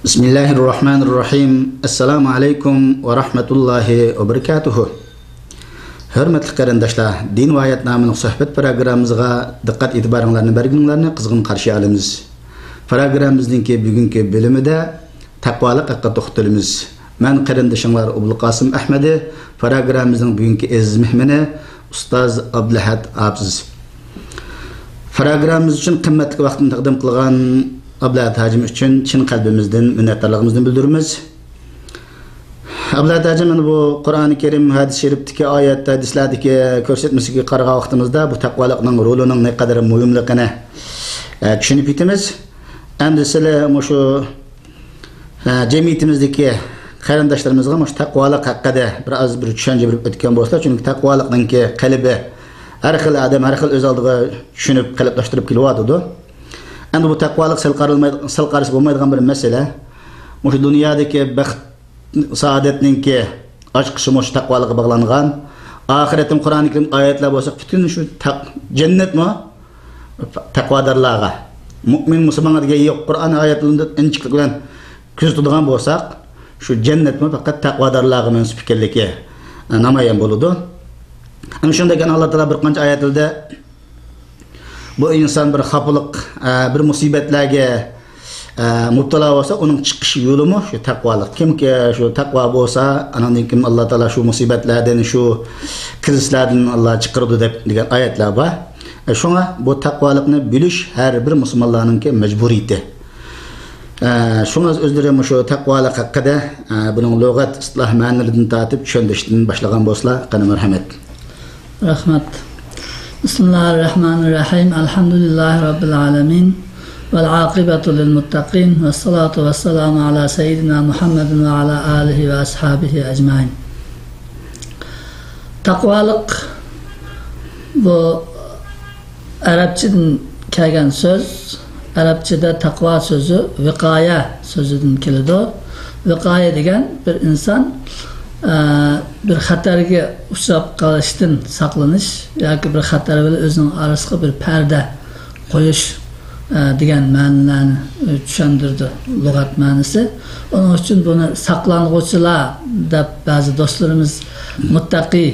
Bismillahirrahmanirrahim. Assalamu alaykum wa rahmatullahi wa barakatuh. Hörmetli qarindoshlar, din va hayot nomli suhbat programmamizga diqqat e'tiboringlarni berganinglarni qizg'in qarshi olamiz. Programmamizning bugungi bo'limida taqvolik haqida to'xtalamiz. Men qarindoshinglar Abulqosim Ahmadi, programmamizning bugungi aziz mehmoni ustoz Abdulahad Abiz. Programmamiz uchun qimmatli vaqtni taqdim qilgan Abdulahad hacım için chin qalbimizdan minnatdorligimizni bildiramiz. Abdulahad hacım bu Qur'oni Karim hadis sharifdagi oyat hadislardagi ko'rsatmasiga qaragan vaqtimizda bu taqvolikning rolining ne qadar muhimligini tushunib yetamiz. Endi sizlar shu jamiyatimizdagi qarindoshlarimizga shu taqvolik haqida biroz bir tushuncha berib o'tgan bo'lsa, chunki taqvolikning qalbi har xil odam har xil o'z oldiga tushunib qalbdoshtirib kelyapti. Endi bu taqvolik sal qarış bo'lmaydigan bir masala. Shu dunyodagi baxt saodatninki ochqishi shu taqvolikqa bog'langan. Oxiratim Qur'oni Karim oyatlar bo'lsa, butun shu jannatmi taqvodorlarga, mu'min musulmonlarga yo'q Qur'on oyatlarida inchiqlik bilan kuzatadigan bo'lsak, shu jannatmi faqat taqvodorlarga mansub ekanligi namoyon bo'ladi. Ana shunday ekan Alloh taolo bir qancha oyatlarda bu inson bir xafalık, bir musibetlerge mubtala olsa, onun çıkış yolu mu? Şu takvalık. Kim ki şu takva olsa, ananın kim Allah Teala şu musibetlerden, şu krizlerden Allah çıkardı degan ayetler var. Şuna bu takvalıkını biliş her bir Müslümanların ki mecburiyeti. Şuna özlerim şu takvalık hakkında bunun lügat, ıslah manilerinden tatip, düşündüşten başlayan bosla, kanı merhamet. Rahmet. Bismillahirrahmanirrahim. Elhamdülillahi Rabbil alemin. Vel aqibatu lil muttaqin. Ve salatu ve selamu ala seyyidina Muhammedin ve ala alihi ve ashabihi ecmain. Takvalık bu Arapçadan kelgan söz. Arapçada takva sözü viqaya sözüdün keladi. Viqaya degan bir insan bir xatarga uchrab qolishdan saqlanish yoki bir xatar bilan o'zining orasiga bir parda qo'yish degan ma'nolarni tushundirdi lug'at ma'nosi. Onun uchun buni saqlang'uvchilar deb ba'zi do'stlarimiz muttaqi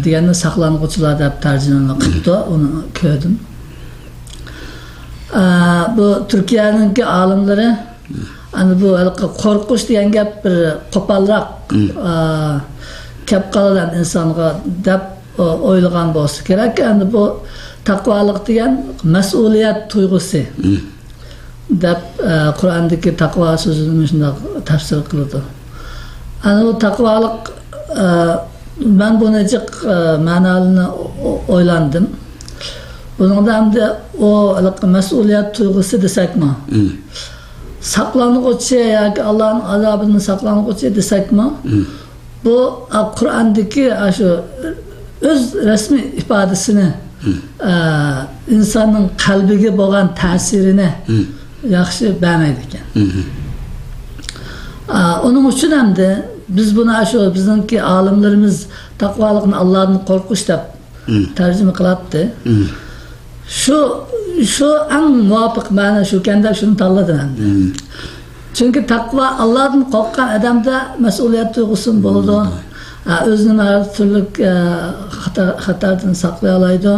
deganni saqlang'uvchilar deb tarjima qildi, uni ko'rdim. Bu Turkiyaning olimlari ana bu qo'rqish degan gap bir qo'polroq kep qolgan insonga deb o'ylagan bo'lsa kerak. Endi bu taqvolik degan mas'uliyat tuyg'usi deb Qur'ondagi taqvo so'zini shunday tafsir qiladi. Ana bu taqvolik men buni jiq ma'nolarini o'ylandim. Buningda hamda o mas'uliyat tuyg'usi desakmi? Saqlanğıcı yoki Allah'ın azabından saqlanğıcı desakmi? Bu Qur'ondagi shu öz resmi ifodasini insonning qalbiga bo'lgan ta'sirini yaxshi bermaydi ekan. Onun uchun hamda biz buni shu bizningki olimlarimiz taqvolikni Allohdan qo'rqish deb tarjima qilyapti. Şu en muvafiq ma'no shu kanda shuni tanladim endi. Çünkü takva Allah'tan korkan adamda mas'uliyat duygusu bo'ladi. O'zini har turli xatardan saqlay oladi.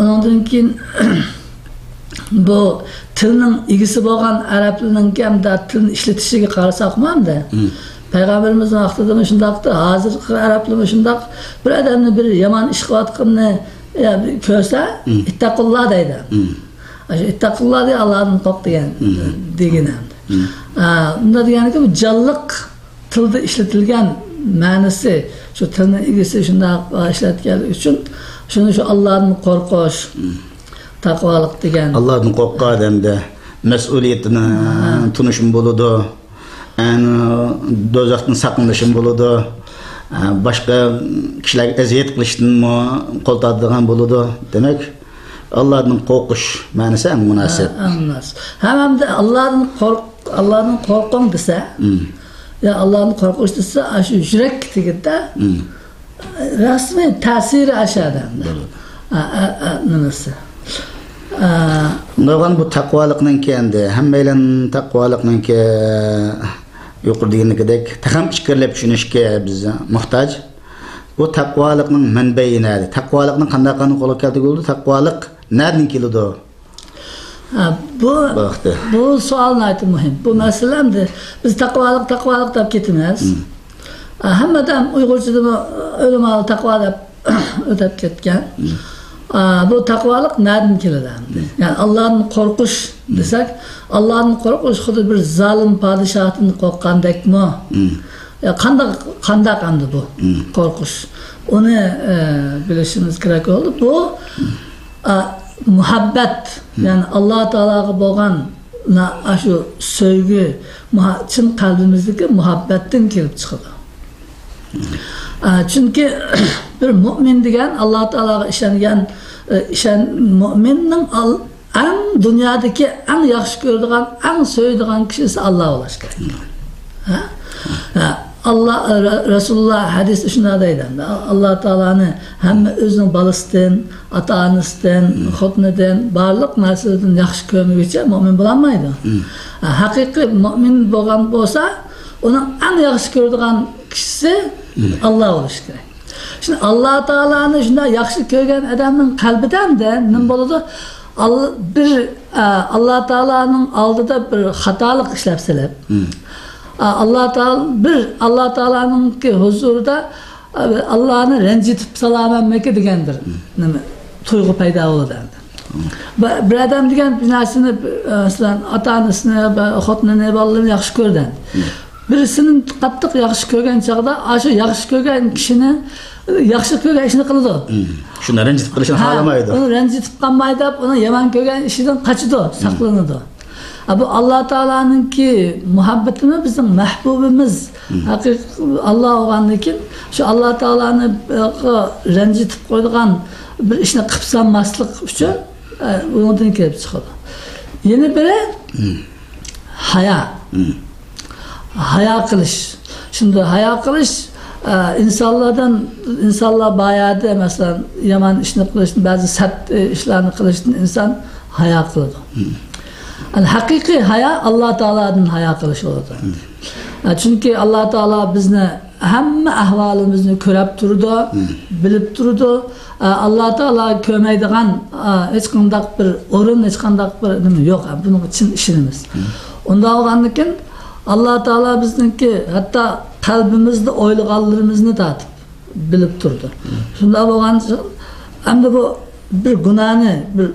Ondan keyin bu tilning egisi bo'lgan arablarning hamda tilni ishlatishiga qarasaqmi hamda Peygamberimizin vaqtida shundaqdi, hozirgi arablar shundaq bir odamni bir yomon ish qilayotganini ko'rsa, ittaqulloh deydi. İttaqulloh diye Allah'ın qo'rq degan hamda. Bunda deganiki bu jonliq tilda ishlatilgan ma'nosi, shu tilni egasi shundaq ishlatgan uchun shuni shu Allah'ın qo'rqish, taqvolik degan. Allah'ın qo'rqqan odamda mas'uliyatini tunishim bo'ladi. Do'zaxdan saqlanishim bo'ladi. Başqa kishilarga aziyat qilishdan qo'ltadigan bo'ladi. Demak, Allah'ın korkuş manası en münasip. Hem de Allah'ın korkun dese, ya Allah'ın korkuş dese, aşı yürek tigide resmi tesiri aşağıdan. Nasıl? Doğan bu takvalıkның kendi, hemmeyle takvalıkның ki yuqur degenligidek taham içkirilip düşünüşke biz muhtaç. Bu takvalıkның menbeyi näde? Takvalıkның qanday qo'lga keldi bo'ldi? Takvalık nereden keldi? Bu sual naytı mühim. Bu meselemdi. Biz takvalık dep ketimiz. Hammadan Uyg'urchada o'lim al takvalık ötep ketken. Bu takvalık nereden keladi? Yani Allah'ın korkuş desek, Allah'ın korkuş xuddi bir zalim padişahdan qo'rqqandekmi? Ya kandak andı bu korkuş. Onu bilişimiz gerek oldu. Bu muhabbet, yani Allah Teala'ga bo'lgan şu sevgi, çın kalbimizdeki muhabbetten kelip çıkıyor. Çünkü bir mümin degen Allah Teala'ga işengen müminin dünyadaki en yaxşı gördüğün, en söylediğin kişisi Allah olaş gerek. Allah Resulullah hadis şuna deydi. Allah Teala'nı hem özünün balısından, ata-anasından, xotiniden, barliq narsadan yaxşı görmüyorsa mümin bulanmaydı. Hakiki mümin bo'lgan bo'lsa, onun en yaxşı gördüğün kişisi Allah oluş gerek. Şimdi Allah Teala'nı şunda yaxşı görgen adamın kalbinden de ne boladı? Allah Teala'nın aldıda bir hatalık işlepseler. Allah Teala'nın ki huzurda Allah'ını rencitip salam etmek degendir. Tuygu payda oldu. Bir adam degen bir narsani ata-anasını, xotinini, balalarını yaxşı görden. Birisinin qattiq yaxşı görgen çağda, aşı yaxşı görgen kişini yaxşı görgen işini kıldı. Şunu rencitip kılışını halamaydı. Onu rencitip kalmaydı, onu yaman görgen işinden kaçıdı, saklanırdı. Bu Allah Teala'nın ki muhabbetini bizim mahbubimiz, Allah oğanlıkin, şu Allah Teala'nı rencitip koyduğun bir işine kıpsanmaslık için ondan kelip çıkıyor. Yeni biri haya. Haya kılış. Şimdi haya kılış insanlar bayağı da mesela yaman işini kılıştın, bazı sert işlerini kılıştın insan haya kıldı. Yani hakiki haya Allah Teala'nın haya kılışı oldu. Çünkü Allah Teala bizni hem ahvalimizni körüp durdu, bilip durdu. Allah Teala kömeydiğen hiç kandak bir orun, hiç kandak bir yok. Bunun için işimiz. Onda olganlıkken Allah Teala bizniki hatta kalbimizde oyluğallarımızı da atıp bilip durdu. Şunda olgan hem de bu bir günahını, bir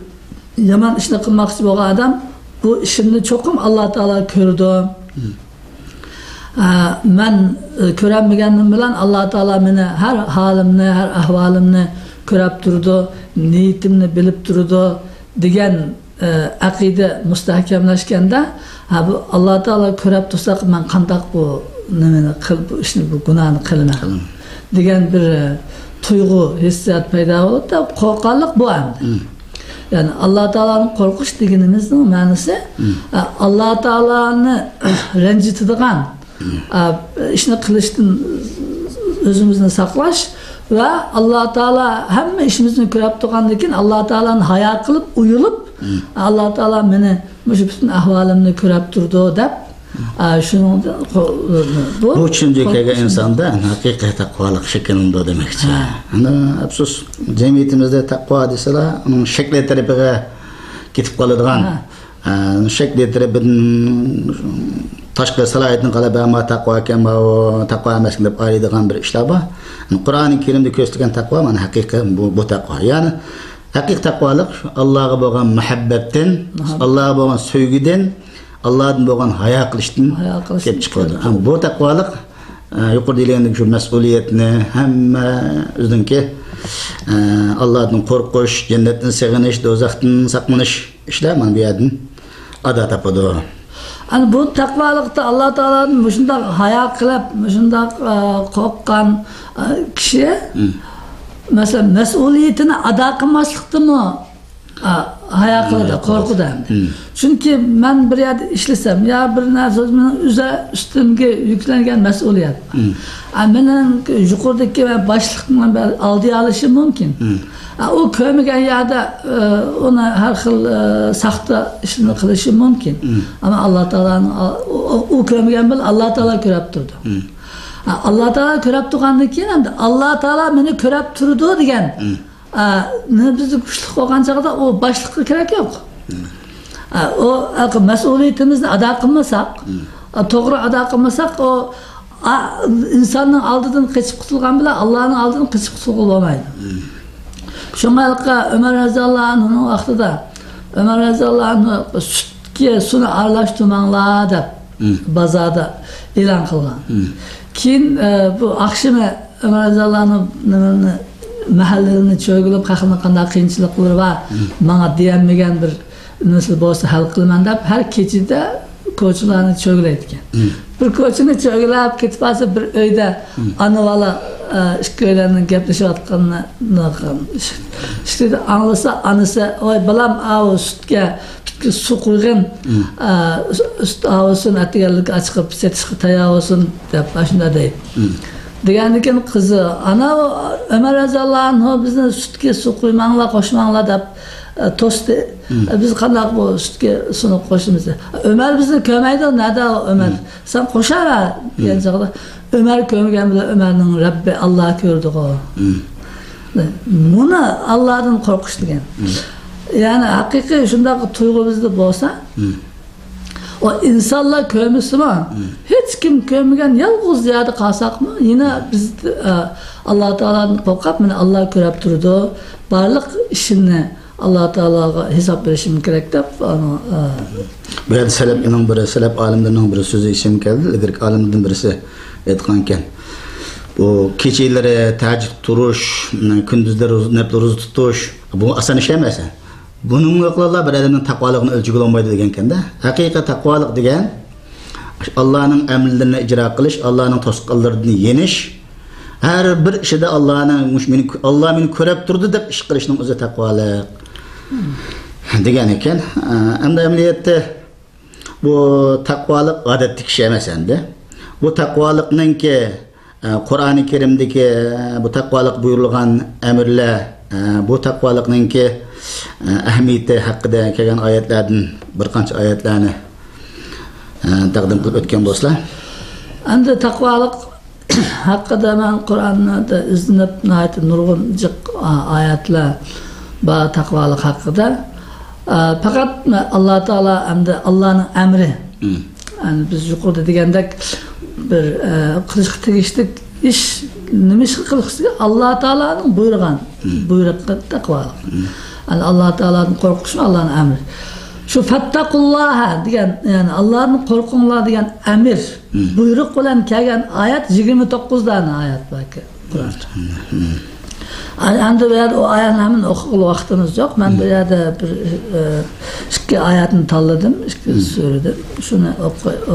yaman işini kılmak için olan adam bu işini çokum Allah Teala gördü. Ben körenmegenim bilen Allah Teala beni her halimni, her ahvalimni körüp durdu, niyetimni bilip durdu degen akide mustahkemleşkende bu Allah Teala körüp dursak ben kandak bu nemeni kıl bu işini bu günahını kılma degen bir tuygu hissiyat payda olup da korkanlık bu hem. Yani Allah Teala'nın korkuş degenimizin manası Allah Teala'nı rencitdiğen işini kılıştın özümüzünü saklaş ve Allah Teala hem işimizni körüp durgandan Allah Teala'nın haya kılıp uyulup Allah Teala beni bütün ahvalimni körüp durdu dep şunun bu düşünceki insanda hakiki takvalık şeklinde demekçi. Ana afsus cemiyetimizde takva deseler onun şekli tarafiga ketip kaladigan şekli tarafının taşqi salayetini qalaba ama takva ekan bu takva emas deb qaraydigan bir ishlar bor. Qur'oni Karimda ko'rsatilgan takva mana haqiqiy bu takva. Ya'ni haqiqiy takvalık Allah'a bo'lgan muhabbatdan, Allah'a bo'lgan sevgidan, Allah'dan bo'lgan haya qilishdan kelib chiqadi. Bu takvalık yuqori deyilgandek shu mas'uliyatni hamma o'ziniki Allah'dan qo'rqish, jannatdan sig'inish, do'zaxdan saqlanish ishlar mana bu yerdan ada topadi. Yani bu takvalıkta Allah Teala'nın şunda haya kılıp, şunda korkan kişi mesela mesuliyetini ada kılmaslıktı mı haya qiladi, qo'rqadi. Chunki men bir yerda ishlasam, yo bir narsa ustimga yuklangan mas'uliyat. Mening yuqoridagi va boshliqning oldi olishi mumkin. U ko'rmagan yerda uni har xil saxta ishni qilishi mumkin. Ammo Alloh taolaning u ko'rmagan bil Alloh taolo ko'rib turdi. Alloh taolo ko'rib turgandan keyin endi Alloh taolo meni ko'rib turdi degan bizni kuchli qolgan chog'da u boshliqqa kerak yo'q. O mas'uliyatimizni ado qilmasak, to'g'ri ado qilmasak, o insonning oldidan qochib qutulgan bilan Allohning oldidan qochib qutulib bo'lmaydi. Shunga Umar roziyallohu anhuning vaqtida Umar roziyallohu anhu sutga suvni aralashtirmanglar deb bozorda e'lon qilgan. Keyin bu oqshimi Umar roziyallohu anhu mahallalarni cho'g'ilib, qanday qiyinchiliklar va menga deyolmagan bir narsa bo'lsa hal qilaman deb har kechida ko'chalarni cho'g'layotgan. Bir ko'chani cho'g'lab ketib olsa bir uyda ana bola ikki o'ylarni gaplashayotganini işte anglasa anisi voy balam sutga suv qo'ygan sut olsin atganlik chiqib setishga tayyor bo'lsin deb shunday deydi. Degandan keyin qizi ana Umar roziyallohu anhu bizni sutga suv qo'ymanglar, qo'shmanglar deb to'sdi. Biz qanday bu sutga suvni qo'shimiz? Umar bizni ko'maydi, nada Umar. Sen qo'shaver degan chog'da Umar ko'rgan bilan Umarning Rabbi Alloh ko'rdi-ku. Buni Allohdan qo'rqish degan. Ya'ni haqiqiy shunday tuyg'u bizda bo'lsa, o insonlar ko'rmasmi? Hech kim ko'rmagan yolg'iz yerda qolsaqmi, yana biz Alloh taoladan qo'rqib, meni Alloh ko'rib turdi. Barliq ishimni Alloh taologa hisob berishim kerak deb bu yerda salaf olimlarning biri so'zi esim keldi. Ilgari olimlardan birisi aytgan ekan. Bu kechalari tahajjud turish, kunduzlari ro'za tutish bu oson ish emas. Bununla qillar bir odamning taqvoligini o'lchaga olmaydi degan ekanda. Haqiqiy taqvolik degan Allohning amrlarini ijro qilish, Allohning to'sqinlarini yenish, har bir ishida Alloh meni ko'rib turdi deb ish qilishning o'zi taqvolik degan ekan. Endi amaliyotda bu taqvolik odatli ish emas endi. Bu taqvolikninki Qur'oni Karimdagi bu taqvolik buyurilgan amrlar, bu taqvolikninki ahamiyati haqida kelgan oyatlardan bir qancha oyatlarni taqdim qilib o'tgan bo'lsa, endi taqvolik haqida men Qur'onda iznib nurg'un oyatlar va taqvolik haqida faqat Alloh taolo hamda Allohning amri. Yani biz yuqorida degandek bir qilishga tegishli ish nima ish qilishga Alloh taolaning buyurgan buyruqqa taqvolik. Yani Alloh taoladan qo'rqish Allohning amri. Şu fattaqulloha degan, yani Allohni qo'rqinglar degan amr buyruq bilan kelgan oyat 29 dana oyat bor Qur'onda. Endi bu yerda o oyatlarni o'qib vaqtimiz yo'q. Men bu yerda bir ikki oyatni tanladim, ikki surada. Shuni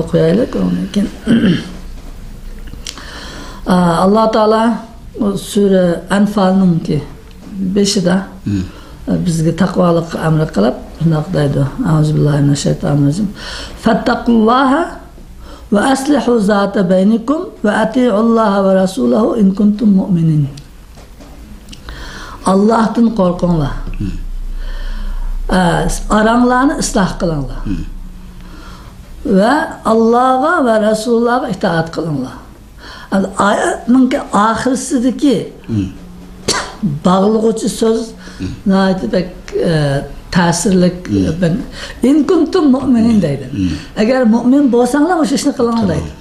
o'qiyaylik. Lekin Alloh taolo sura Anfalning 5-da bizga taqvolik amr qilib shunday deydi. Auzubillahi minashaytonirrojim. Fattaqulloha va aslihu zata baynikum va ati'ulloha va rasulahu in kuntum mu'minin. Allah'tan qo'rqinglar. Aranglarni isloh qilinglar. Va Allohga va Rasulullohga itoat qilinglar. Oyatning oxirisidagi bog'lovchi so'z naytibek ta'sirlik in kuntum mu'minin deydi. Agar mu'min bo'lsanglar o'sha ishni qilinglar deydi.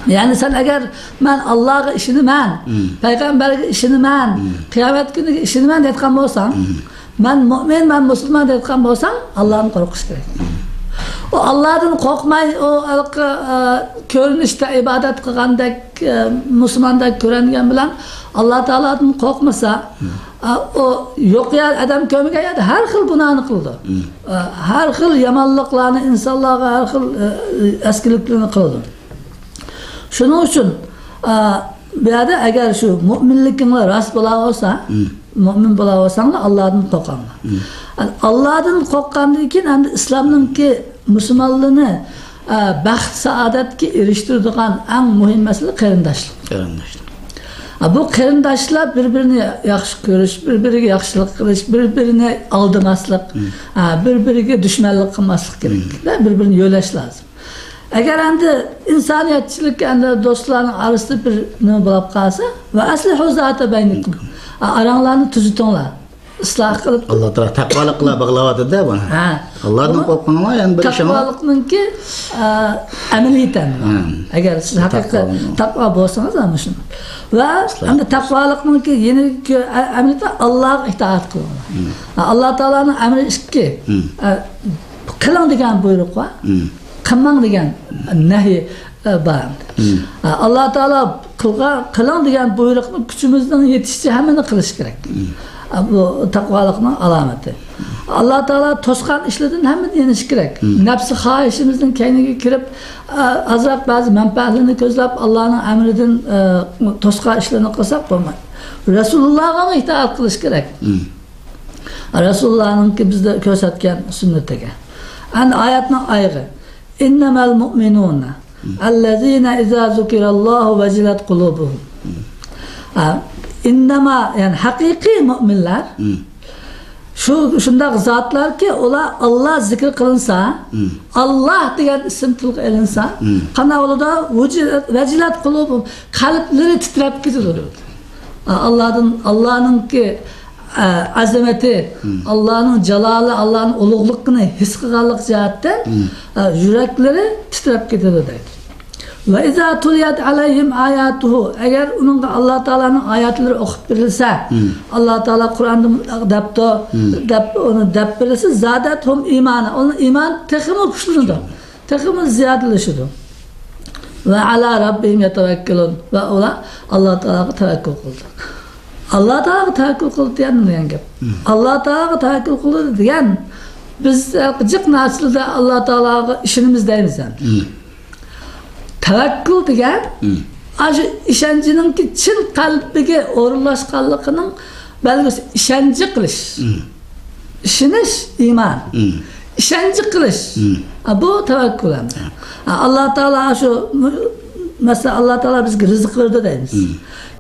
Yani sen eğer ben Allah'a işinimen, Peygamber'e işinimen, kıyamet günü işinimen deyotgan bo'lsam, ben mümin, ben Müslüman deyotgan bo'lsam, Allah'ın korkusu gerek. O Allah'dan korkmay, o ko'rinishda ibadet qilgandek, Müslümandek ko'ringan bilan Allah Teala'dan korkmasa, o yok ya adam ko'rmagan yerda har xil gunohni qildi. Har xil yomonliklarni insonlarga har xil eskiliklarni qildi. Shuning uchun bu yerda agar shu mu'minlikinglar rost bo'la olsa, mo'min bo'la olsanglar Allohdan qo'rqinglar. Allohdan qo'rqqandan keyin endi islomningki musulmonlarni baxt saodatga erishtiradigan eng muhim masala qarindoshlik. Bu qarindoshlar bir-birini yaxshi ko'rish, bir-biriga yaxshilik qilish, bir-birini aldamaslik, bir-biriga dushmanlik qilmaslik kerak. Bir-birini yo'lash lozim. Agar endi insoniyatchilik endi do'stlarning orasida bir nima bo'lib qolsa, va aslihu zata baynikum. Aranglarni tuzitinglar. Isloh qilib Alloh taolo taqvolik qila bog'layotdi-da buni. Allohdan qo'rqinglar, endi bir ishing taqvolikninki amaliyatan. Agar siz haqiqiy taqvo bo'lsangiz ana shuni. Va endi taqvolikninki yeni amaliyatan Allohga itoat qilinglar. Alloh taolaning amri ikki. Qiling degan buyruq bor. Qilmang degan nahiy bor. Alloh taolo qiling degan buyruqni kuchimizning yetishicha hammani qilish kerak. Bu taqvolikning alomati. Alloh taolo to'sqan ishlardan hammani yenish kerak. Nafsi xohishimizning kayniga kirib, azroq ba'zi manfaatlarni ko'zlab Allohning amridan to'sqan ishlarni qilsak bo'lmaydi. Rasulullohga itoat qilish kerak. Rasulullohning bizga ko'rsatgan sunnatiga. Ana oyatning oyig'i. İnnemal mu'minuna allazina iza zukirallohu vajilat qulubuhum. İnnema yani haqiqiy mu'minlar shundaq zotlarki ular Alloh zikr qilinsa, Alloh degan ism tilga ilinsa, qanday bo'ladi? Vajilat qulubuhum, qalblari titrab ketadi. Allohninki azamati, Allohning jaloli, Allohning ulug'ligini his qilganlik jihatdan yuraklari titrab ketadi deydi. Va iza tuliyat alayhim ayatuhu, agar uningga Alloh taolaning oyatlari o'qib berilsa, Alloh taolo Qur'onda deb uni deb berilsa, zadathum imana, uning iymon texmi kuchlanadi, texmi ziyodlashadi. Va ala rabbihim yatawakkalun, va ular Alloh taolaga tavakkul qildi. Alloh taolaga tavakkul qildi degan gap. Alloh taolaga tavakkul qildi degan biz jiq naslida Alloh taolaga ishonimiz deymiz ham. Tavakkul degan shu ishonchninki chin qalbiga o'rinlashganligining belgisi ishonchi qilish. Ishonish iymon. Ishonchi qilish. Bu tavakkul ham. Alloh taolo shu mesela Alloh taolo bizga rizq berdi deymiz.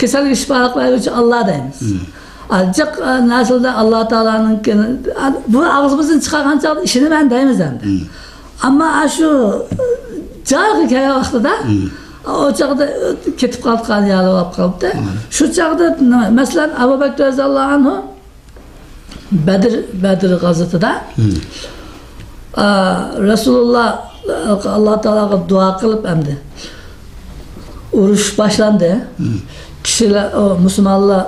Kasallik shifolig'lar uchun Alloh deymiz. Jiq naslda Alloh taolaning bu og'zimizdan chiqqan chog'da ishonaman deymiz endi. Ammo shu joyga kelgan vaqtida o chog'da ketib qolgan yali bo'lib qolibdi. Shu chog'da masalan Abu Bakr roziyallohu anhu Badr g'azotida Rasululloh Alloh taolaga duo qilib endi urush boshlandi. Kishilar musulmonlar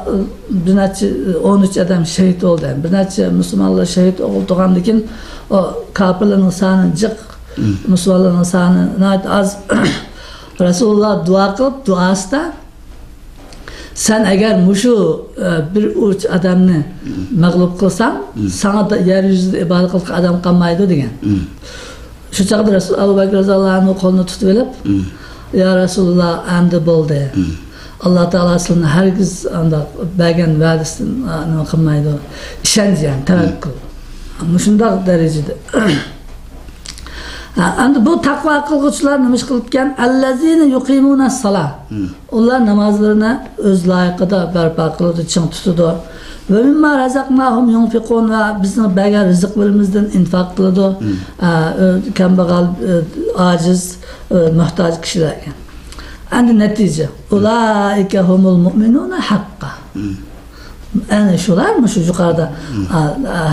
bir necha 13 odam shahid bo'ldi. Bir necha musulmonlar shahid bo'lgandan keyin o kofirlarning soni jiq, musulmonlarning soni nayt az. Rasululloh duo qilib, duosida sen agar mushu bir uch odamni mag'lub qilsang, sana da yer yuzida ibodat qilgan odam qolmaydi degan. Shu chaqda Rasul Abu Bakr roziyallohu anhu qo'lini tutib olib, ya Rasululloh endi bo'ldi. Alloh taolo sizlarni hargiz undaq bergan va'dasini nima qilmaydi. Ishonch, yani tavakkul. Shunday darajada. Endi bu taqvo qilguvchilar nima ish qilibgan? Allazina yuqimuna as-salah. Ular namozlarini o'z loyiqida barpo qiladi, ching tutadi. Va mimma razaqnahum yunfiqun, va bizning bergan rizqlarimizdan infoq qiladi. Kambag'al, ojiz, muhtoj kishilarga. Endi natija, ulaika humul mu'minuna haqqan. Ana shularmi shu yuqorida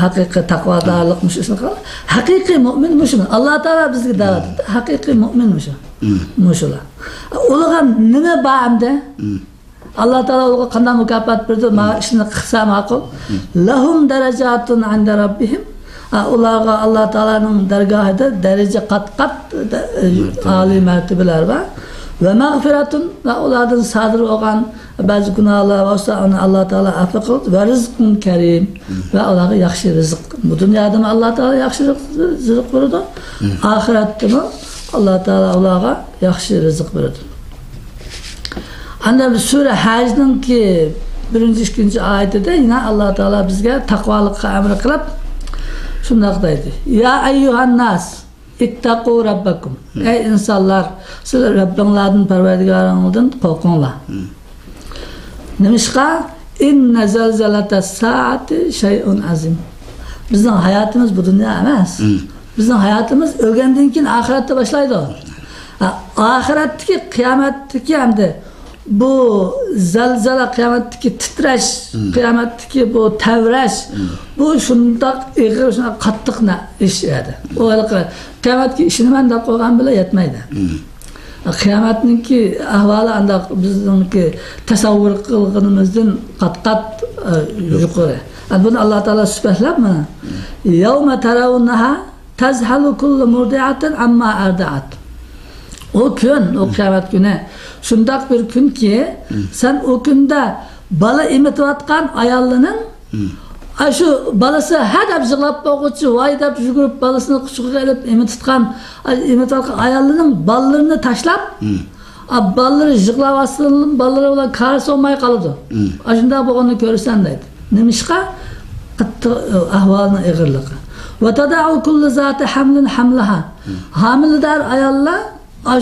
haqiqiy taqvodorlikmi shu qiladi. Haqiqiy mu'min shu. Alloh taolo bizga da'vat etdi. Haqiqiy mu'min shu. Shular. Ularga nima ba'amda? Alloh taolo ularga qanday mukofot berdi? Mana ishni qilsa ma'qul. Lahum darajatun 'inda rabbihim. Ularga Alloh taolaning dargohida daraja qat-qat oliy martabalar bor. Ve mağfiratun, ve ulardan sadır olan bazı günahlar olsa onu Allah Teala affet ve rızkun kerim, ve onlara yaxşı rızık. Bu dünyada mı Allah Teala yaxşı rızık verirdi? Ahirette mi Allah Teala onlara yaxşı rızık verirdi? Anne bir sure Hac'ın ki birinchi ikkinchi oyatida yana Alloh taolo bizga taqvolikqa amr qilib shunday deydi: "Ya ayyuhan nas ittaqu robbakum." Ey insonlar, sizlar Robbinglardan, Parvardigoringlardan qo'rqinglar. Nimishqa? Inna zalzalatas saati shay'un azim. Bizning hayotimiz bu dunyo emas. Bizning hayotimiz o'lgandan keyin oxiratda boshlaydi. Oxiratdagi qiyomatdagi hamda bu zalzala, qiyomatdagi titrash, qiyomatdagi bu tavrash, bu shundoq ig'ir, shundoq qattiq ish edi. O qiyomatga ishini men deb qo'ygan bilan yetmaydi. Qiyomatningki ahvoli andoq bizningki tasavvur qilganimizdan qat-qat yuqori. Buni Alloh taolo sifatlab mana: "Yawma tarawunha tazhalu kullu murdi'atin amma arda'at." O kun, o qiyomat kuni shundoq bir kunki, sen o kunda bola emitayotgan ayolning shu balasi hadab yig'lab boquvchi, voy deb yugurib balasini quchog'iga olib emitayotgan ayolning bolalarini tashlab, balları yig'layotsin, balları bilan qarshi olmay qoladi. Shunda bo'lganini ko'rsan deydi. Nimishqa? Qattiq ahvolning ig'irligi. Va tada'u kullu zati hamlin hamlaha. Hamildor ayollar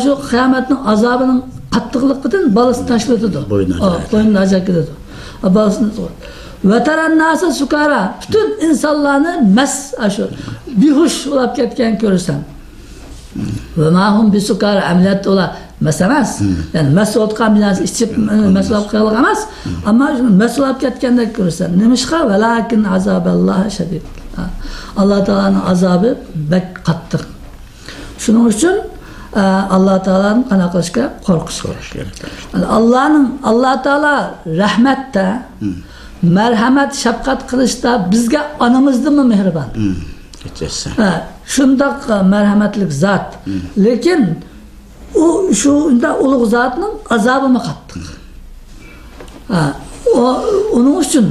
shu qiyomatning azobining qattiqligidan balasi tashlatadi. Bo'ynidan ajakiladi. Balasini va taran nasa sukara. Bütün insonlarni shu behush bo'lib ketgan ko'rsan. Va mahum bisukara amaliyat ular emas. Ya'ni mas'ulotgan bilan ichib mas'ulot qilgan emas, ammo mas'ulot ketgandek ko'rsan. Nimishqa? Valakin azaballohi shadid. Alloh taolaning azobi bak qattiq. Shuning uchun Alloh taolaning qanaqa qilishga qo'rqish kerak. Alloh taolo rahmatda, marhamat, shafqat qilishda bizga onamizdanmi mehribon. Shundoq marhamatlik zot. Lekin u shunda ulug' zotning azobi qattiq. Onun uchun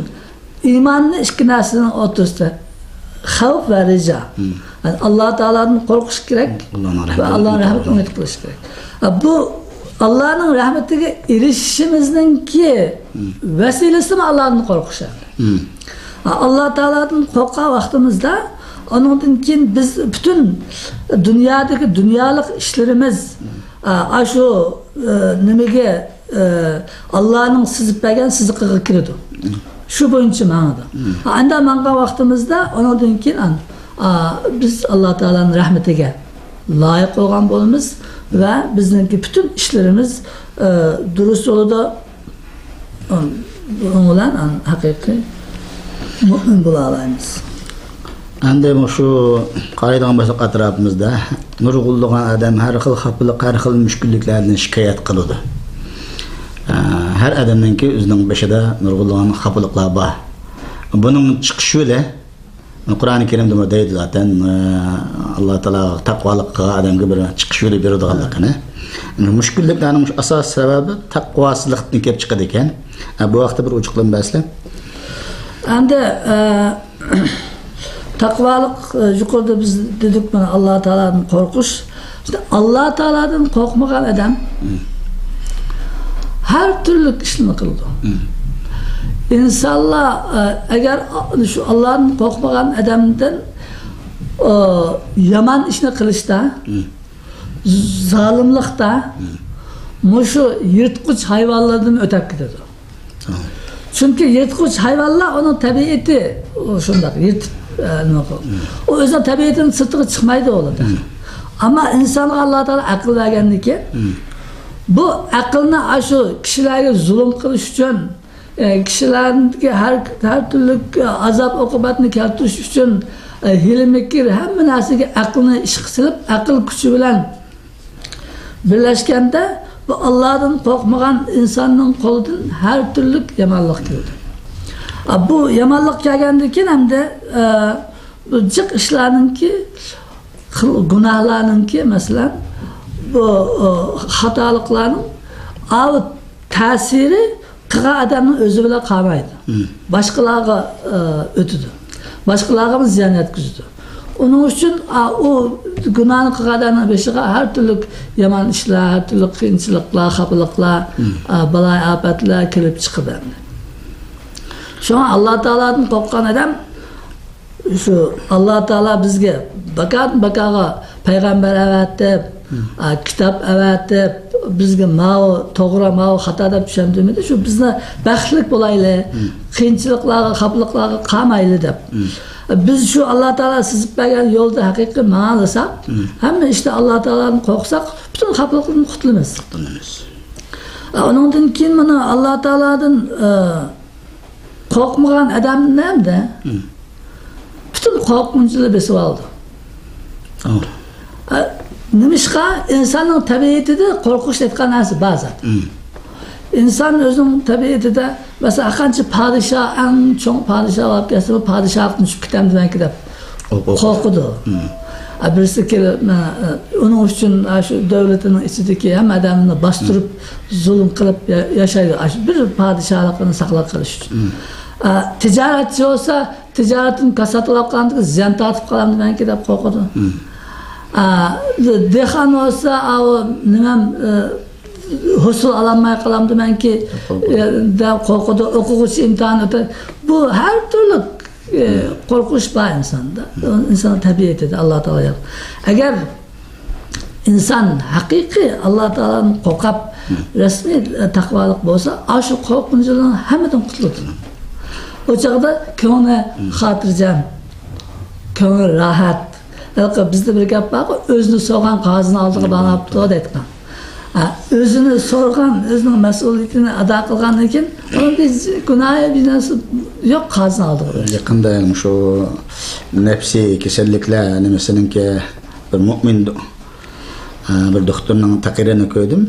iymonning ikki narsadan o'tirsa, xavf va reja. Alloh taoladan qo'rqish kerak va Allohning rahmatini umid qilish kerak. Bu Allohning rahmatiga erishishimizningki vasilasimi Allohdan qo'rqish. Alloh taoladan qo'rqqan vaqtimizda onundan keyin biz bütün dünyadagi dunyolik ishlarimiz shu nimaga Allohning sizib bergan siziqiga kiradi. Shu bo'yicha ma'noda. Anda mangan vaqtimizda onundan keyin biz Alloh taolaning rahmatiga loyiq bo'lgan bo'lamiz va bizningki bütün ishlarimiz durust yo'lida bilan haqiqiy mu'min bo'la olamiz. Endi shu qaraydigan bo'lsak atrofimizda nurg'unlagan odam har xil xafalik, har xil mushkulliklardan shikoyat qiladi. Har odamningki o'zining beshida nurg'unlagan xafaliklar bor. Buning chiqish yo'li Qur'oni Karimda deydi zaten Alloh taolo taqvolikqa odamga bir chiqish yo'li beradiganligini. Mushkulliklarning asosiy sababi taqvosizlikdan kelib chiqadi ekan. Bu vaqtda bir ochiqlanmaslar. Endi taqvolik yuqorida biz dedik mana Alloh taoladan qo'rqish. İşte Alloh taoladan qo'rqmagan odam har turli ishni qildi. İnsanlar eğer şu Allah'ın korkmagan adamdan yaman işini kılışta, zalimlikte, şu yırtqıç hayvanlardan ötep gidiyor. Çünkü yırtqıç hayvanlar onun tabiati şundak yırtıp o özünün tabiatının sırtına çıkmaydı oldu. Ama insanlar Allah Teala akıl vergendi ki bu akılını şu kişilerle zulüm kılış için kişilerin her türlü azap okubatını keltirish uchun hilmikir hamma narsaga aqlni ish qilib aql kuchi bilan birlashganda bu Allohdan qo'rqmagan insonning qo'lidan har turli yomonlik keladi. Bu yomonlik kelgandan keyin hamda bu jiq ishlarningki gunohlarningki masalan bu xatoliklarning ta'siri qilgan odamning o'zi bilan qolmaydi. Boshqalarga o'tadi. Boshqalarga ziyon yetkazadi. Uning uchun u gunohni qilgan odamning beshiga har turli yomon ishlar, har turli qiyinchiliklar, xafaliklar, balo-ofatlar kelib chiqadi. Shuning uchun Alloh taolo Şu an Allah Teala'dan korkan adam şu Allah Teala bizge bakaga peygamber evetdi, kitap evetdi, bizge mao to'g'ri mao xato deb tushundirmadi. Shu bizni baxtlik bo'layli, qiyinchiliklarga, xafliqlarga qolmayli deb. Biz şu Allah Teala sizib bergan yo'lda haqiqiy ma'nosak, hamma işte Allah Teala'dan qo'rqsak, bütün xafliqlardan qutulamiz. Ondan keyin mana Allah Teala'dan korkmagan adam nerede? Bütün korkunçluğu besip aldı. Nimişka insanın tabiatida korkuş etken narsa bazen. İnsan özünün tabiatida mesela qancha padişah, en çok padişah olib kelsa, bu padişahdan tushib ketam demak deb qo'rqidi. Birisi kelib, uning uchun shu davlatining ichidagi hamma odamni bostirib, zulm qilib yashaydi. Bir padişahlikni saqlab qolish uchun. Ticaretçi olsa ticaretin kasatılab qanday ziyon tortib qolam demak deb qo'rqidi. Dehqon olsa, nima hosul alanmay qalam demakki deb qo'rqidi. O'quvchi imtihon o'tadi. Bu har turli qo'rqish bor insonda. İnson tabiatida Allah Teala yo'q. Agar inson haqiqiy Allah Teala'dan qo'rqib rasmiy taqvolik bo'lsa, shu qo'rqinchdan hammadan qutuladi. O çağda ko'ngli xotirjam, ko'ngli rahat. Bizde bir gap bor, o'zini so'rgan qozini oldiga borib turdi aytgan. O'zini so'rgan, o'zining mas'uliyatini ado qilgandan keyin, uning gunohi binasi yo'q qozini oldiga. Yaqinda shu nafsiy kasalliklar nimasiningki bir mu'min bir doktorning taqririni ko'rdim.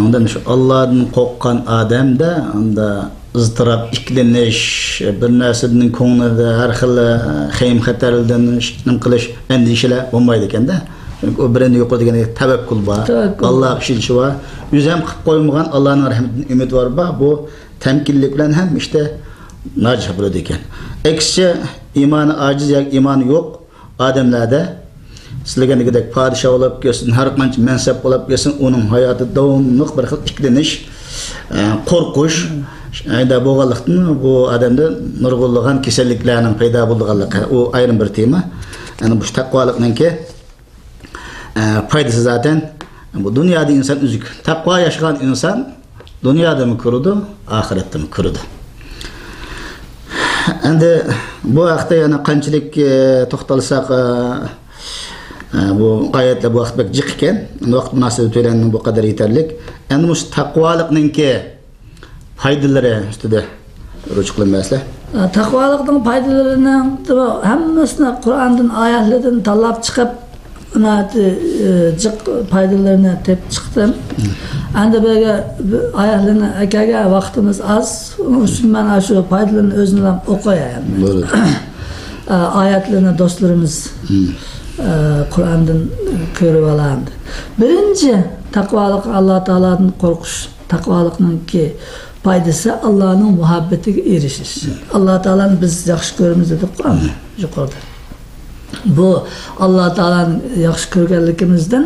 Ondan şu Allah'dan qo'rqqan odamda unda ızdırap, ikleniş, bir narsaning ko'nglida har xil xayim xatarlardan nim qilish endişeler bo'lmaydi ekanda. Çünkü o birini yo'qotgan tavakkul bor. Alloh ishonishi bor. O'zi ham qilib qo'ymagan Allohning rahmatidan umid bor. Bu temkinlik bilan ham işte najih bo'ladi ekan. Aksicha iymoni ojiz yoki iymoni yo'q odamlarda sizlargandek podshoh bo'lib kelsin, har qancha mansab bo'lib kelsin, uning hayoti davomli bir xil iklenish, qo'rqish ayda bo'lganlikdan bu odamda nurg'unlagan kasalliklarning paydo bo'lganligi u ayrim bir tema. Yani bu taqvolikninki foydasi zaten bu dunyoda inson uzuk. Taqvo yashagan inson dunyoda mı ko'radi, oxiratda mı ko'radi. Endi bu haqda yana qanchalik to'xtalsak bu oyatlar bu vaqt bek jiq ekan. Vaqt munosabati bilan bu qadar yetarlik. Endi bu taqvolikninki faydalari ustida rujuk qilinmaslar. Taqvolikning foydalarining hammasini Qur'ondan oyatlardan tanlab chiqib, jiq foydalarini deb chiqdim. Endi bu oyatlarni akaga vaqtimiz az, uning uchun men shu foydalarni o'zim ham o'qiyman. Bo'ldi. Oyatlarni do'stlarimiz Qur'ondan ko'rib oladi. Birinchi taqvolik Allah Teala'dan qo'rqish. Taqvolikninki foydasi Allohning muhabbatiga erishish. Allah Teala'ni biz yaxshi ko'ramiz deb Qur'on yuqorida. Bu Allah Teala'ni yaxshi ko'rganligimizdan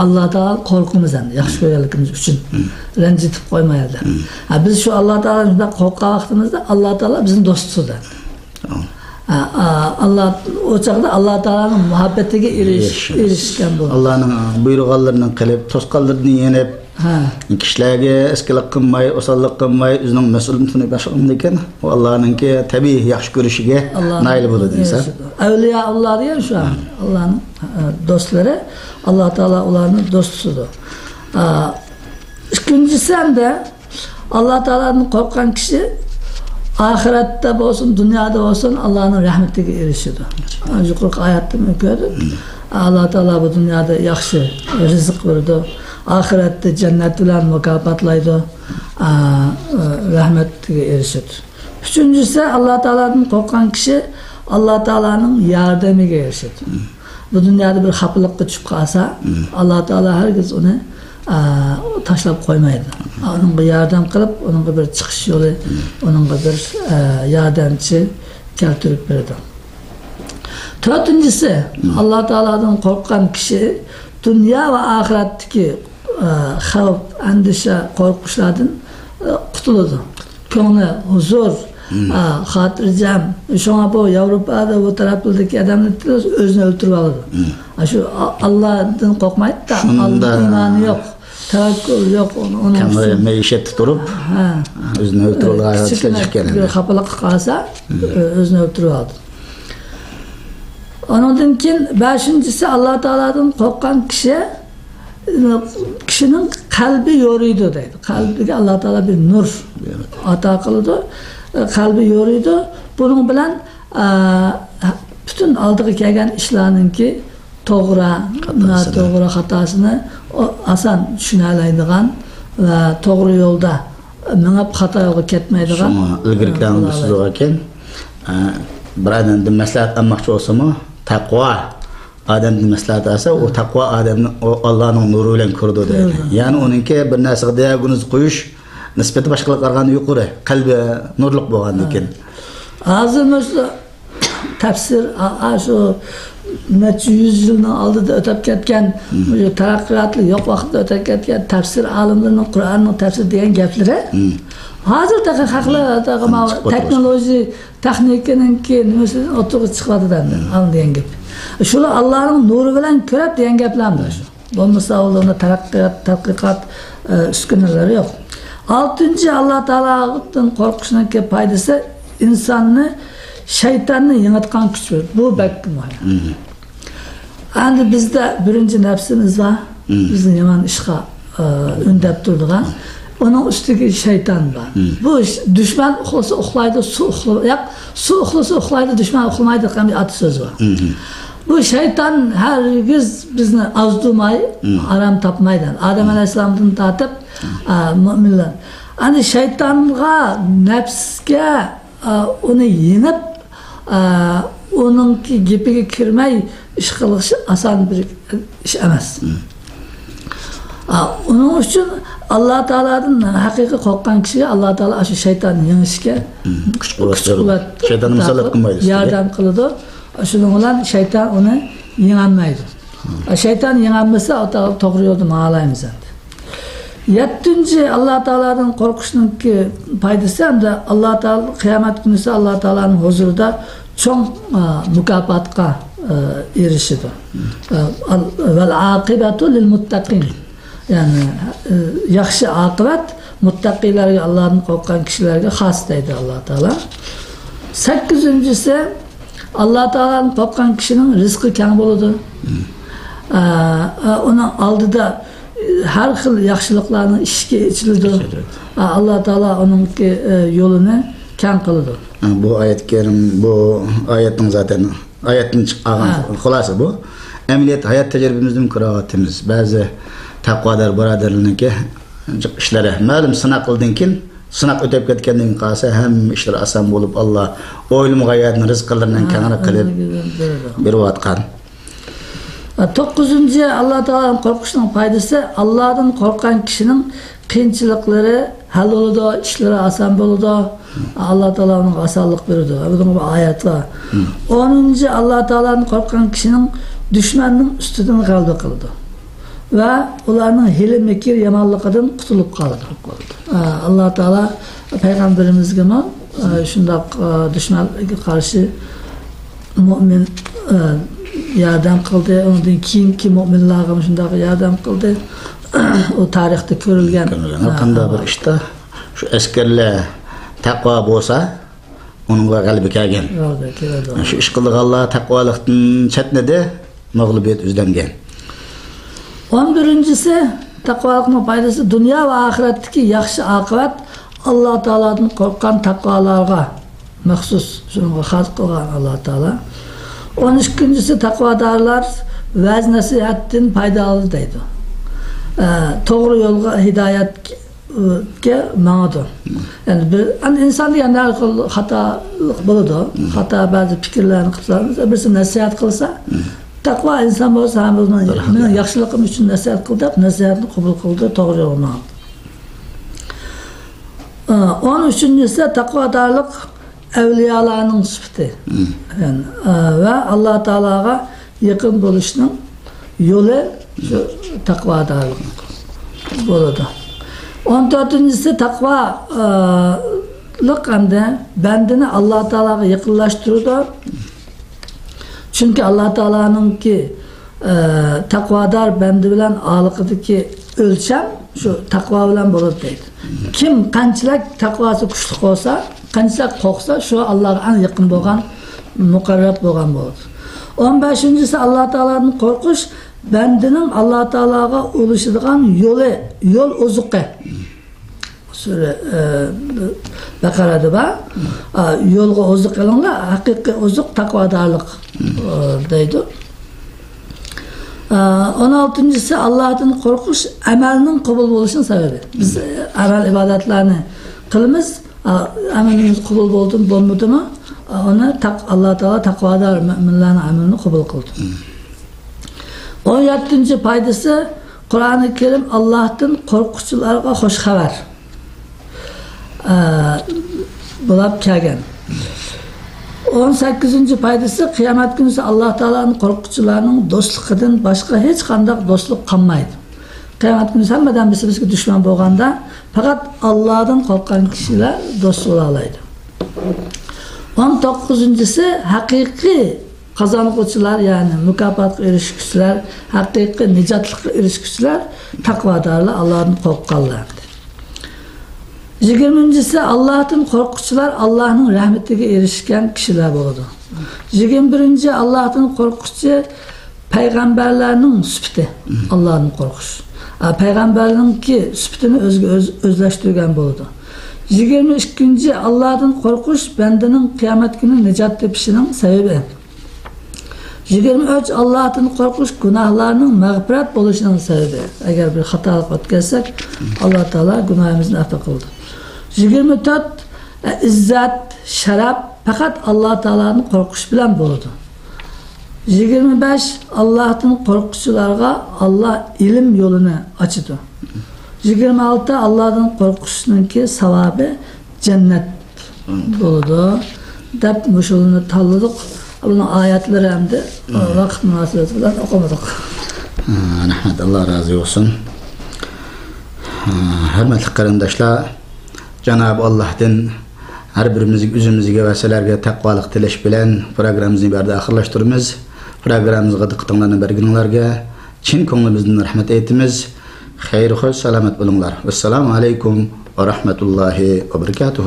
Allah Teala qo'rqimizdan yaxshi ko'rganligimiz uchun ranjitib qo'ymaydi. Biz shu Allah Teala'dan qo'rqqan vaqtimizda Allah Teala bizning do'stimiz. Allah o çağda Allah Teala'nın muhabbetiga erişken bu. Allah'ın buyruğlarını qilib, to'sqanlarni yenib, kishilarga eskilik qilmay, osonlik qilmay, o'zining mas'uliyatini bajargan ekan, u Allohninki tabiiy yaxshi ko'rishiga nail bo'ladi inson. Avliya Allah diyor şu an. Allah'ın dostları, Allah Teala onların dostusudur. İkincisi de Allah Teala'nın korkan kişi ahirette olsun, dünyada olsun Allah'ın rahmetiga erişidir. Yuqorqi oyatda men ko'rdim. Allah Teala bu dünyada yaxshi rizq berdi. Ahirette cennet bilan mukofotlaydi. Rahmetiga erişidir. Üçüncüsü Allah Teala'dan korkan kişi Allah Teala'nın yardımıga erişidir. Bu dünyada bir xafalıqqa tushib qolsa, Allah Teala herkes onu tashlab qo'ymaydi. Onunga yordam qilib, onunga bir chiqish yo'li, onunga bir yordamchi keltirib beradi. To'rtinchisi, Allah Teala'dan qo'rqqan kishi dunyo va oxiratdagi xavf, andisha, qo'rqishlardan qutuladi. ko'ngli huzur, xotirjam. Shunga bu Yevropada bu tarafdagi odamlar o'zini o'ltirib oladi. Shu Allohdan qo'rqmaydi-da, Alloh iymoni yo'q, tavakkul yo'q, uni maishatda turib, o'zini o'ltirib oladi. Xafalık qilsa, o'zini o'ltirib oladi. Ondan keyin 5-incisi Alloh taoladan qo'rqqan kishining qalbi yoriydi deydi. Qalbiga Alloh taolo bir nur ato qiladi. Qalbi yoriydi. Buning bilan bütün oldiga kelgan ishlarninki to'g'ri, noto'g'ri xatosini oson tushuna oladigan va to'g'ri yo'lda mingib xato yo'lga ketmaydigan. Ilgirikdan so'z ekan. Birodardan maslahat olmoqchi bo'lsam-ku, taqvo odamning maslahati olsa, o taqvo odamni Allohning nuri bilan ko'rdi deydi. Ya'ni uningki bir narsaga diagnoz qo'yish nisbati boshqalarga yuqori, qalbi nurliq bo'lgandan keyin. Hozir mesela tafsir shu necha 100 yilning oldida o'tib ketgan, taraqqiyotli yo'q vaqtda o'tib ketgan tafsir olimlarining Qur'onning tafsir degan gaplari hozirdaqa haqlar texnologiya texnikaninki nimasi o'tirib chiqadi degan gap. Shular Allohning nuri bilan ko'rib degan gaplardir shu. Bo'lmasa ularning tadqiqot uskunalari yo'q. 6-chi Alloh taolodan qo'rqishning foydasi insonni shaytonni yengitgan kuch. Bu bakki muhim. Endi bizda birinchi nafsimiz var. Bizni yomon ishga undab turadigan. Onun üstüge şeytan var. Bu düşman uxlasa uxlaydi, su uxlasa uxlaydi, düşman uxlamaydi degan bir atasöz var. Bu şeytan hergiz bizni azdurmay, aram tapmaydi. Adem Aleyhisselam'dan tatip müminler. Hani şeytanga, nefsga onu yenip onunki gepiga kirmay ish qilishi asan bir ish emas. Onun için Allah Teala'dan haqiqiy qo'rqqan kishiga Alloh taolo shu shaytonni yengishga kuch-quvvat shaytonni musallat qilmaydi. Yordam qiladi. Shuning bilan shayton uni yengolmaydi. Shayton yengolmasa, to'g'ri yo'lda ma'laymiz endi. 7-chi Alloh taoladan qo'rqishning foydasi hamda Alloh taolo qiyomat kunida Alloh taolaning huzurida cho'ng mukofotga erishadi. Val aqibatu lil muttaqin. Yani yaxshi oqibat muttaqilarga, Allohdan qo'rqqan kishilarga xos deydi Alloh taolo. 8-inchisi Alloh taoladan qo'rqqan kishining rizqi keng bo'ladi. Uning oldida har xil yaxshiliklarni ishga ichiladi. Alloh taolo uning yo'lini keng qiladi. Bu oyat kerim, bu oyatning zaten oyatning chiqqan xulosa bu. Amaliyat hayot tajribamizdan ko'ryapmiz. Ba'zi taqvodor birodarlarniki ishlari ma'lum sinoq qildan keyin sinoq o'tib ketgandan keyin qolsa hamma ishlar oson bo'lib Alloh o'ylamag'ayatni rizqlaridan kengroq qilib berayotgan. 9-chi Alloh taoladan qo'rqishning foydasi Allohdan qo'rqqan kishining qiyinchiliklari hal bo'ladi, ishlari oson bo'ladi. Alloh taolo unga osonlik beradi. Bu oyat var. 10-chi Alloh taoladan qo'rqqan kishining dushmanning ustidan g'alaba qiladi. Ve ularning hile mekir yamanlıqadan qutulup qaladi. Allah Teala Peygamberimizge şundak düşmanlarga karşı mümin yordam qildi. Ondan keyingi müminlarga şundak yordam qildi. O tarixte ko'rilgan. Qanday bir ishda shu askarlar taqvo bo'lsa, uningga g'alaba kelgan. Shu ish qilgan Alloh taqvolikdan chetnadi, mag'lubiyat izlangan. 11-incisi taqvolikning foydasi dunyo va oxiratdagi yaxshi oqibat Alloh taoladan qo'rqqan taqvolarga maxsus shunga xos qilgan Alloh taolo. 12-incisi taqvodorlar va'z nasihatdan foydali deydi. To'g'ri yo'lga hidoyatga ma'nodir. Yani bir inson degan xatolik bo'ladi. Xato ba'zi fikrlarni qilsa, birisi nasihat qilsa, taqvo inson bo'lsa ham men yaxshiliqim uchun nasihat qildi, nasihatni qabul qildi, to'g'ri yo'lni oldi. 13-incisi taqvodorlik avliyolarning sifati. Yani va Alloh taologa yaqin bo'lishning yo'li shu taqvodorlik bo'ladi. 14-incisi taqvo ortiqlik hamda bandini Alloh taolaga yaqinlashtiradi. Chunki Alloh taolaninki taqvodor bandi bilan aloqadagi o'lcham shu taqvo bilan bo'ladi deydi. Kim qanchalik taqvosi kuchli bo'lsa, qanchalik qo'rqsa, shu Allohga eng yaqin bo'lgan, muqarrab bo'lgan bo'ladi. 15-si Alloh taoladan qo'rqish bandining Alloh taolaga ulashadigan yo'l ozuqi. Sura Baqarada va yo'lga ozuq qilinglar, haqiqiy ozuq taqvodorlik deydi. 16-si Allohdan qo'rqish amalning qabul bo'lishining sababi. Biz amal ibodatlarni qilamiz, amalimiz qabul bo'ldimi, bo'lmadimi? Ona Alloh taolo taqvodor mu'minlarning amalini qabul qildi. 17-chi foydasi Qur'oni Karim Allohdan qo'rquvchilarga xush xabar bo'lib kelgan. 18-ci foydasi qiyomat kuni Alloh taolaning qo'rquvchilarining do'stligidan boshqa hech qanday do'stlik qolmaydi. Qiyomat kuni hammadan bizga dushman bo'lganda faqat Allohdan qo'rqqan kishilar do'st bo'la oladi. 19-si haqiqiy qozonuvchilar, ya'ni mukofotga erishuvchilar, haqiqiy nijotlikka erishuvchilar taqvodorlar, Allohdan qo'rqqanlar. 20-si Allohdan qo'rquvchilar Allohning rahmatiga erishgan kishilar bo'ladi. 21-chi Allohdan qo'rquvchi payg'ambarlarning sifati Allohdan qo'rqish. Payg'ambarlarningki sifatini o'zlashtirgan bo'ladi. 22-chi Allohdan qo'rqish bandaning qiyomat kuni nijot tepishining sababi. 23 Allohdan qo'rqish gunohlarning mag'firat bo'lishining sababi. Agar bir xatolik o'tkazsak, Alloh taolo gunohimizni afv qildi. 24 izzat, sharaf faqat Alloh taolaning qo'rqish bilan bo'ladi. 25 Allohdan qo'rquvchilarga Alloh ilm yo'lini ochadi. 26 Allohdan qo'rqishninki savobi jannat bo'ladi deb mushulni tanladik. Bunun oyatlari hamda vaqt munosabati bilan o'qimadik. Rahmat, Alloh rozi bo'lsin. Hurmatli qarindoshlar, Janob Allohdan har birimizga o'zimizga va sizlarga taqvolik tilash bilan programmamizni bu yerda oxirlashtiramiz. Programmamizga diqqatinglarni berganinglarga chin ko'nglimizdan rahmat aytamiz. Xayr-xo'sh, salomat bo'linglar. Assalomu alaykum va rahmatullohi va barakatuh.